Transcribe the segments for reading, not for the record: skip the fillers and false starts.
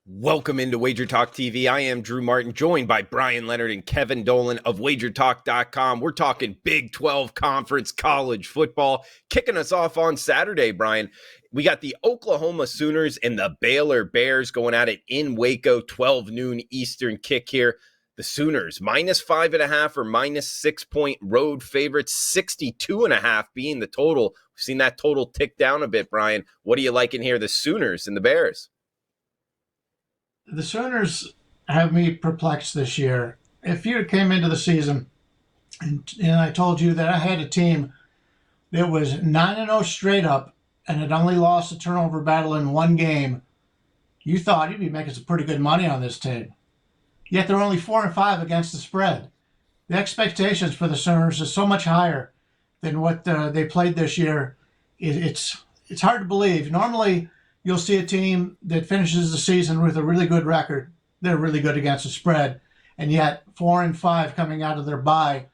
Welcome into WagerTalk TV. I am Drew Martin, joined by Brian Leonard and Kevin Dolan of WagerTalk.com. We're talking Big 12 Conference college football. Kicking us off on Saturday, Brian. We got the Oklahoma Sooners and the Baylor Bears going at it in Waco, 12 noon Eastern kick here. The Sooners, -5.5 or -6 point road favorites, 62.5 being the total. We've seen that total tick down a bit, Brian. What do you like in here, the Sooners and the Bears? The Sooners have me perplexed this year. If you came into the season and I told you that I had a team that was 9-0 straight up and had only lost a turnover battle in one game, you thought you'd be making some pretty good money on this team. Yet they're only 4-5 against the spread. The expectations for the Sooners is so much higher than what they played this year. It's hard to believe. Normally, you'll see a team that finishes the season with a really good record. They're really good against the spread. And yet 4-5 coming out of their bye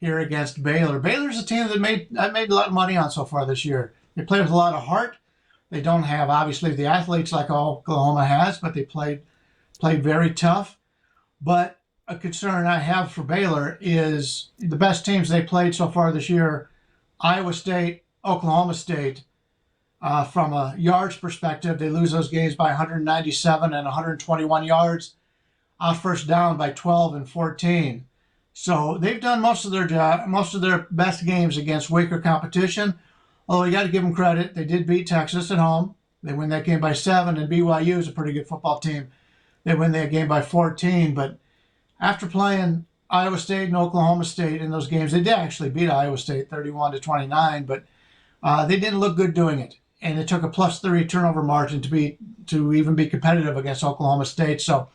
here against Baylor. Baylor's a team that I've made a lot of money on so far this year. They play with a lot of heart. They don't have, obviously, the athletes like Oklahoma has, but they played very tough. But a concern I have for Baylor is the best teams they played so far this year, Iowa State, Oklahoma State. From a yards perspective, they lose those games by 197 and 121 yards. First down by 12 and 14. So they've done most of their best games against weaker competition. Although you got to give them credit, they did beat Texas at home. They win that game by 7, and BYU is a pretty good football team. They win that game by 14. But after playing Iowa State and Oklahoma State in those games, they did actually beat Iowa State 31-29, but they didn't look good doing it. And it took a +3 turnover margin to even be competitive against Oklahoma State. So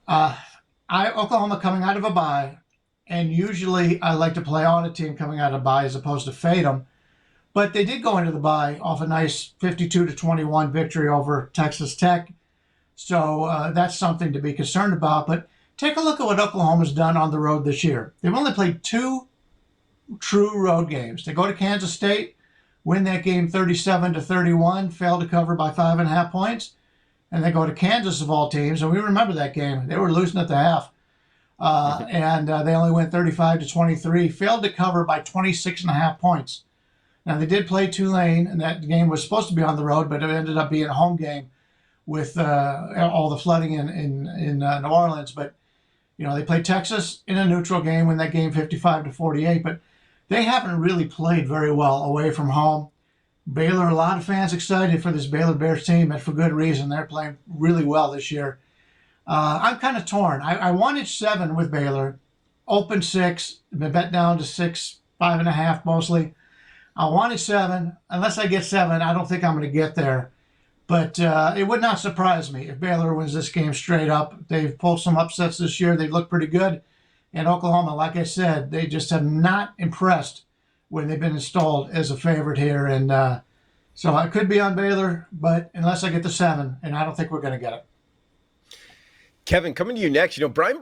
Oklahoma coming out of a bye, and usually I like to play on a team coming out of a bye as opposed to fade them. But they did go into the bye off a nice 52-21 victory over Texas Tech. So that's something to be concerned about. But take a look at what Oklahoma's done on the road this year. They've only played 2 true road games. They go to Kansas State, win that game 37-31, fail to cover by 5.5 points. And they go to Kansas, of all teams, and we remember that game. They were losing at the half. And they only went 35-23, failed to cover by 26.5 points. Now, they did play Tulane, and that game was supposed to be on the road, but it ended up being a home game with all the flooding in New Orleans. But, they played Texas in a neutral game, win that game 55-48. But they haven't really played very well away from home. Baylor, a lot of fans excited for this Baylor Bears team, and for good reason. They're playing really well this year. I'm kind of torn. I wanted 7 with Baylor, open 6, been bet down to 6, 5.5 mostly. I wanted 7. Unless I get 7, I don't think I'm going to get there. But it would not surprise me if Baylor wins this game straight up. They've pulled some upsets this year. They've looked pretty good. And Oklahoma, like I said, they just have not impressed when they've been installed as a favorite here. And so I could be on Baylor, but unless I get the 7, and I don't think we're going to get it. Kevin, coming to you next. Brian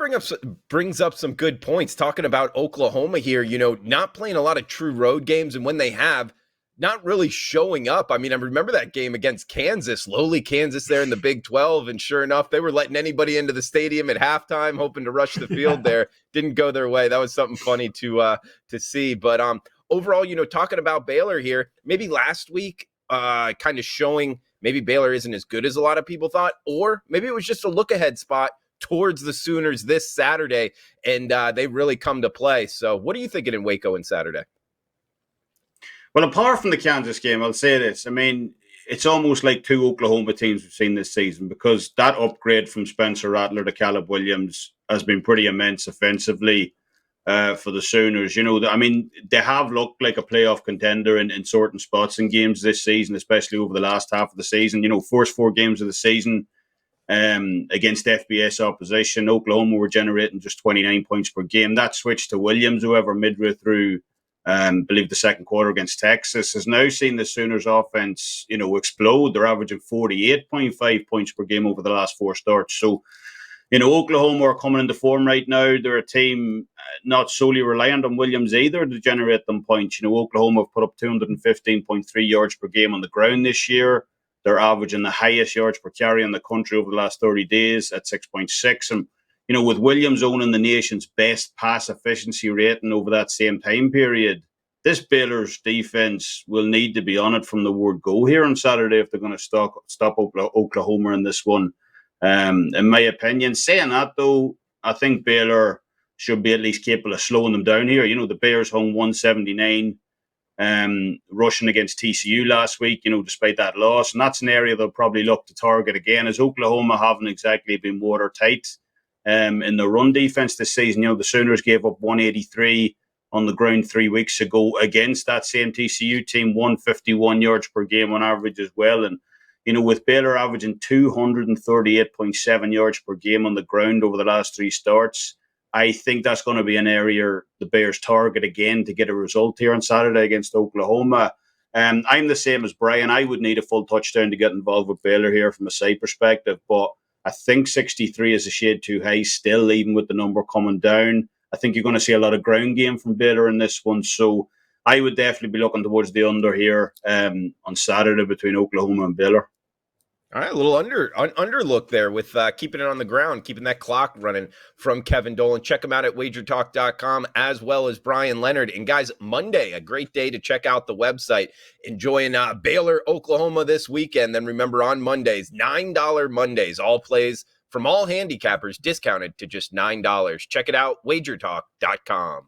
brings up some good points talking about Oklahoma here, not playing a lot of true road games, and when they have, not really showing up. I mean, I remember that game against Kansas, lowly Kansas there in the Big 12, and sure enough, they were letting anybody into the stadium at halftime, hoping to rush the field there. Didn't go their way. That was something funny to see. But overall, talking about Baylor here, maybe last week kind of showing maybe Baylor isn't as good as a lot of people thought, or maybe it was just a look-ahead spot towards the Sooners this Saturday, and they really come to play. So what are you thinking in Waco on Saturday? Well, apart from the Kansas game, I'll say this. I mean, it's almost like 2 Oklahoma teams we've seen this season, because that upgrade from Spencer Rattler to Caleb Williams has been pretty immense offensively for the Sooners. I mean, they have looked like a playoff contender in certain spots in games this season, especially over the last half of the season. First 4 games of the season against FBS opposition, Oklahoma were generating just 29 points per game. That switched to Williams, whoever midway through believe the second quarter against Texas, has now seen the Sooners offense, explode. They're averaging 48.5 points per game over the last 4 starts. So, Oklahoma are coming into form right now. They're a team not solely reliant on Williams either to generate them points. Oklahoma have put up 215.3 yards per game on the ground this year. They're averaging the highest yards per carry in the country over the last 30 days at 6.6. And, with Williams owning the nation's best pass efficiency rating over that same time period, this Baylor's defense will need to be on it from the word go here on Saturday if they're going to stop Oklahoma in this one. In my opinion, saying that though, I think Baylor should be at least capable of slowing them down here. The Bears hung 179 rushing against TCU last week, despite that loss. And that's an area they'll probably look to target again, as Oklahoma haven't exactly been watertight in the run defense this season. The Sooners gave up 183 on the ground 3 weeks ago against that same TCU team, 151 yards per game on average as well. And, with Baylor averaging 238.7 yards per game on the ground over the last 3 starts, I think that's going to be an area the Bears target again to get a result here on Saturday against Oklahoma. I'm the same as Brian. I would need a full touchdown to get involved with Baylor here from a side perspective, but I think 63 is a shade too high still, even with the number coming down. I think you're going to see a lot of ground game from Baylor in this one, so I would definitely be looking towards the under here on Saturday between Oklahoma and Baylor. All right, a little under look there with keeping it on the ground, keeping that clock running from Kevin Dolan. Check him out at wagertalk.com as well as Brian Leonard. And guys, Monday, a great day to check out the website. Enjoying Baylor, Oklahoma this weekend. Then remember on Mondays, $9 Mondays, all plays from all handicappers discounted to just $9. Check it out, wagertalk.com.